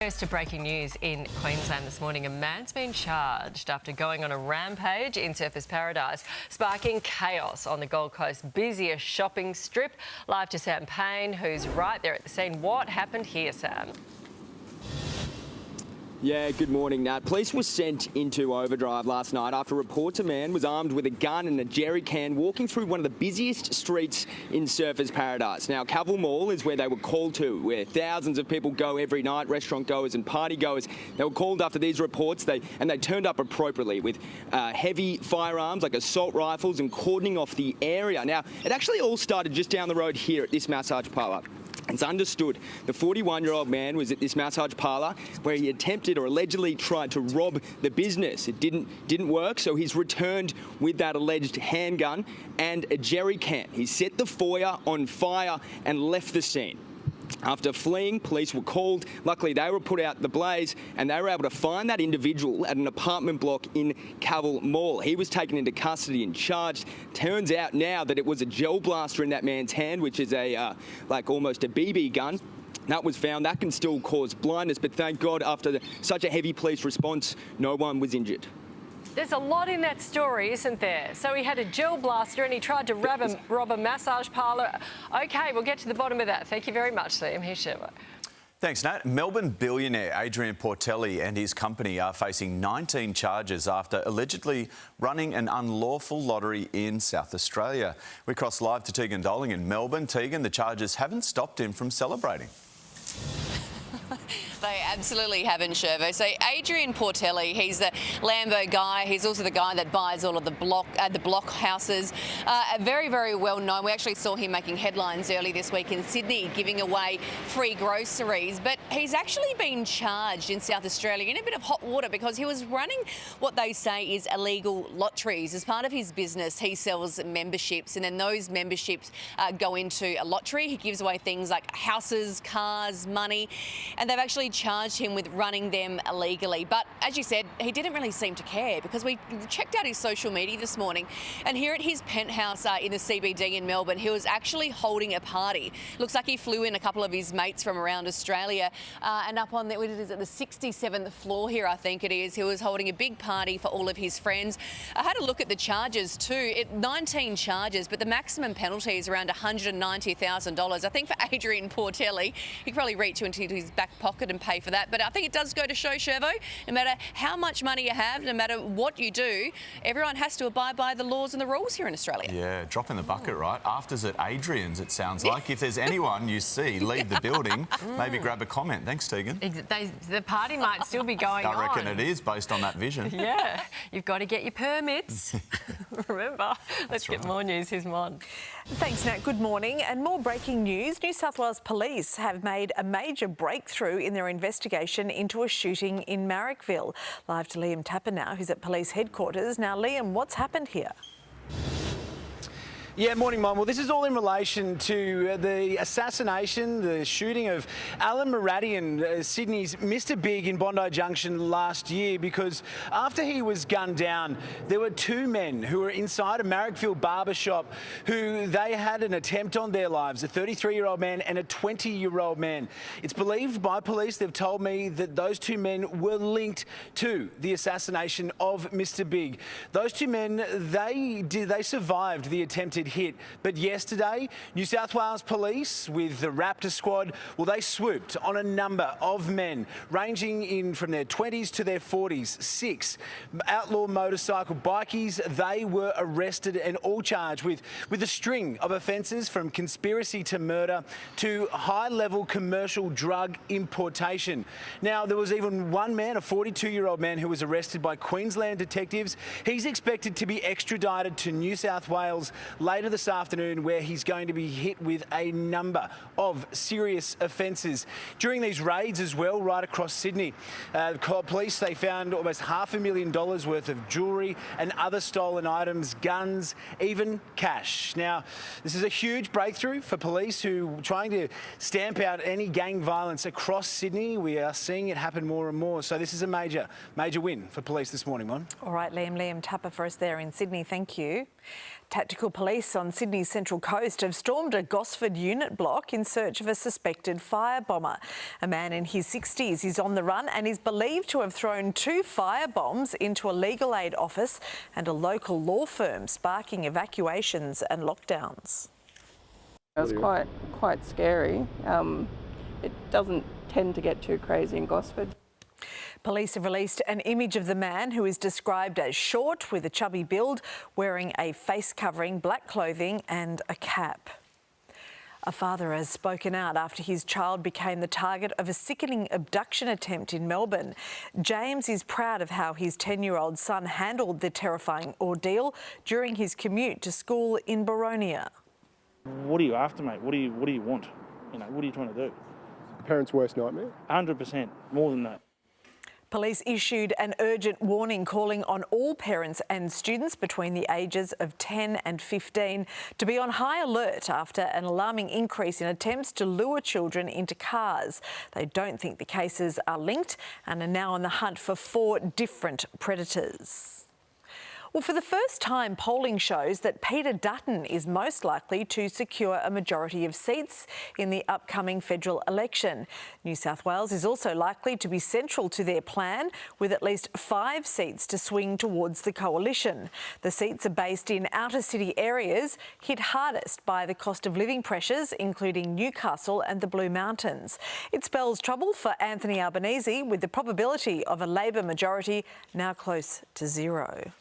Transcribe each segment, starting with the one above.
First to breaking news in Queensland this morning. A man's been charged after going on a rampage in Surfers Paradise, sparking chaos on the Gold Coast's busiest shopping strip. Live to Sam Payne, who's right there at the scene. What happened here, Sam? Yeah, good morning, Nat. Police were sent into overdrive last night after reports a man was armed with a gun and a jerry can walking through one of the busiest streets in Surfers Paradise. Now, Cavill Mall is where they were called to, where thousands of people go every night, restaurant goers and party goers. They were called after these reports, and they turned up appropriately with heavy firearms like assault rifles and cordoning off the area. Now, it actually all started just down the road here at this massage parlour. It's understood the 41-year-old man was at this massage parlour where he attempted or allegedly tried to rob the business. It didn't work, so he's returned with that alleged handgun and a jerry can. He set the foyer on fire and left the scene. After fleeing, police were called. Luckily, they were put out the blaze and they were able to find that individual at an apartment block in Cavill Mall. He was taken into custody and charged. Turns out now that it was a gel blaster in that man's hand, which is like almost a BB gun. That was found. That can still cause blindness, but thank God after such a heavy police response, no one was injured. There's a lot in that story, isn't there? So he had a gel blaster and he tried to rob a massage parlour. OK, we'll get to the bottom of that. Thank you very much, Liam. Here's Sherwood. Thanks, Nat. Melbourne billionaire Adrian Portelli and his company are facing 19 charges after allegedly running an unlawful lottery in South Australia. We cross live to Tegan Doling in Melbourne. Tegan, the charges haven't stopped him from celebrating. They absolutely haven't, Shervo. So Adrian Portelli, he's the Lambo guy. He's also the guy that buys all of the block houses. Very, very well known. We actually saw him making headlines early this week in Sydney, giving away free groceries. But he's actually been charged in South Australia in a bit of hot water because he was running what they say is illegal lotteries. As part of his business, he sells memberships, and then those memberships go into a lottery. He gives away things like houses, cars, money, and they've actually charged him with running them illegally. But as you said, he didn't really seem to care because we checked out his social media this morning, and here at his penthouse in the CBD in Melbourne, he was actually holding a party. Looks like he flew in a couple of his mates from around Australia and up on the 67th floor here, I think it is. He was holding a big party for all of his friends. I had a look at the charges too. 19 charges, but the maximum penalty is around $190,000. I think for Adrian Portelli, he could probably reach into his back pocket and pay for that. But I think it does go to show, Shervo, no matter how much money you have, no matter what you do, everyone has to abide by the laws and the rules here in Australia. Yeah, drop in the bucket, right? After's at Adrian's, it sounds like. If there's anyone you see leave the building, maybe grab a comment. Thanks, Tegan. The party might still be going on. I reckon it is, based on that vision. Yeah, you've got to get your permits. Remember. Let's get more news. Here's Mon. Thanks, Nat. Good morning. And more breaking news. New South Wales Police have made a major breakthrough in their investigation into a shooting in Marrickville. Live to Liam Tapper now, who's at police headquarters. Now, Liam, what's happened here? Yeah, morning, Mom. Well, this is all in relation to the assassination, the shooting of Alan Maradian, Sydney's Mr Big in Bondi Junction last year, because after he was gunned down, there were two men who were inside a Marrickville barber shop who they had an attempt on their lives, a 33-year-old man and a 20-year-old man. It's believed by police, they've told me, that those two men were linked to the assassination of Mr Big. Those two men, they survived the attempted hit. But yesterday, New South Wales Police with the Raptor squad, well, they swooped on a number of men ranging in from their 20s to their 40s. 6 outlaw motorcycle bikies, they were arrested and all charged with a string of offences from conspiracy to murder to high-level commercial drug importation. Now, there was even one man, a 42-year-old man, who was arrested by Queensland detectives. He's expected to be extradited to New South Wales later this afternoon, where he's going to be hit with a number of serious offences. During these raids as well, right across Sydney, police, they found almost $500,000 worth of jewellery and other stolen items, guns, even cash. Now, this is a huge breakthrough for police who are trying to stamp out any gang violence across Sydney. We are seeing it happen more and more. So this is a major win for police this morning, Mon. All right, Liam Tapper for us there in Sydney. Thank you. Tactical police Police on Sydney's Central Coast have stormed a Gosford unit block in search of a suspected firebomber. A man in his 60s is on the run and is believed to have thrown 2 firebombs into a legal aid office and a local law firm, sparking evacuations and lockdowns. It was quite scary. It doesn't tend to get too crazy in Gosford. Police have released an image of the man, who is described as short with a chubby build, wearing a face covering, black clothing and a cap. A father has spoken out after his child became the target of a sickening abduction attempt in Melbourne. James is proud of how his 10-year-old son handled the terrifying ordeal during his commute to school in Boronia. What are you after, mate? What do you want? You know, what are you trying to do? Parents' worst nightmare? 100%, more than that. Police issued an urgent warning calling on all parents and students between the ages of 10 and 15 to be on high alert after an alarming increase in attempts to lure children into cars. They don't think the cases are linked and are now on the hunt for 4 different predators. Well, for the first time, polling shows that Peter Dutton is most likely to secure a majority of seats in the upcoming federal election. New South Wales is also likely to be central to their plan, with at least 5 seats to swing towards the coalition. The seats are based in outer city areas hit hardest by the cost of living pressures, including Newcastle and the Blue Mountains. It spells trouble for Anthony Albanese, with the probability of a Labor majority now close to 0.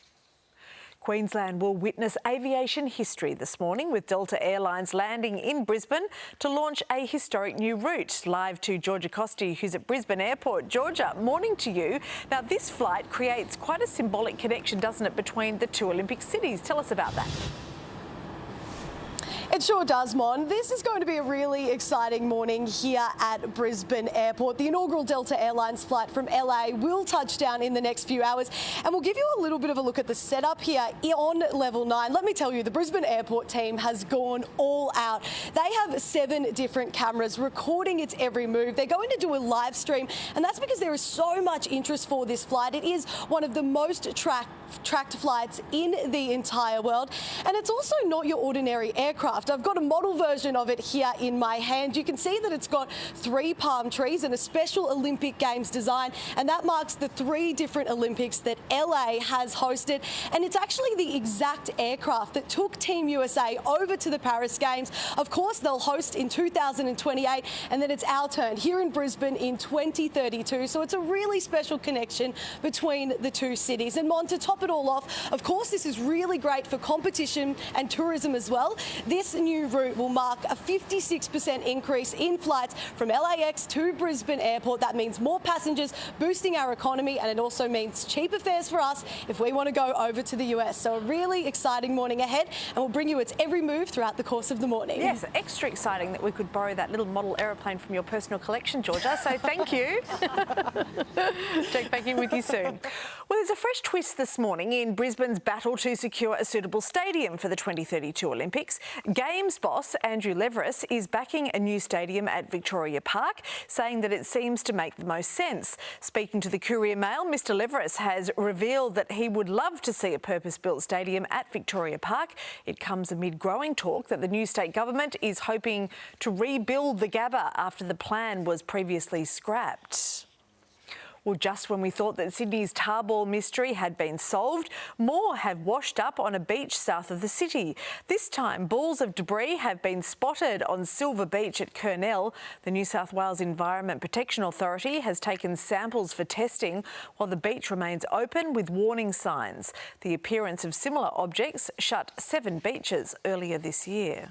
Queensland will witness aviation history this morning, with Delta Airlines landing in Brisbane to launch a historic new route. Live to Georgia Costi, who's at Brisbane Airport. Georgia, morning to you. Now, this flight creates quite a symbolic connection, doesn't it, between the 2 Olympic cities? Tell us about that. It sure does, Mon. This is going to be a really exciting morning here at Brisbane Airport. The inaugural Delta Airlines flight from LA will touch down in the next few hours, and we'll give you a little bit of a look at the setup here on Level 9. Let me tell you, the Brisbane Airport team has gone all out. They have 7 different cameras recording its every move. They're going to do a live stream, and that's because there is so much interest for this flight. It is one of the most tracked flights in the entire world, and it's also not your ordinary aircraft. I've got a model version of it here in my hand. You can see that it's got 3 palm trees and a special Olympic Games design, and that marks the 3 different Olympics that LA has hosted. And it's actually the exact aircraft that took Team USA over to the Paris Games. Of course, they'll host in 2028, and then it's our turn here in Brisbane in 2032. So it's a really special connection between the 2 cities. And Mon, to top it all off, of course, this is really great for competition and tourism as well. This new route will mark a 56% increase in flights from LAX to Brisbane Airport. That means more passengers, boosting our economy, and it also means cheaper fares for us if we want to go over to the US. So a really exciting morning ahead, and we'll bring you its every move throughout the course of the morning. Yes, extra exciting that we could borrow that little model aeroplane from your personal collection, Georgia. So thank you. Check back in with you soon. Well, there's a fresh twist this morning in Brisbane's battle to secure a suitable stadium for the 2032 Olympics. Games boss Andrew Leveris is backing a new stadium at Victoria Park, saying that it seems to make the most sense. Speaking to the Courier Mail, Mr Leveris has revealed that he would love to see a purpose-built stadium at Victoria Park. It comes amid growing talk that the new state government is hoping to rebuild the Gabba after the plan was previously scrapped. Well, just when we thought that Sydney's tarball mystery had been solved, more have washed up on a beach south of the city. This time, balls of debris have been spotted on Silver Beach at Kurnell. The New South Wales Environment Protection Authority has taken samples for testing, while the beach remains open with warning signs. The appearance of similar objects shut 7 beaches earlier this year.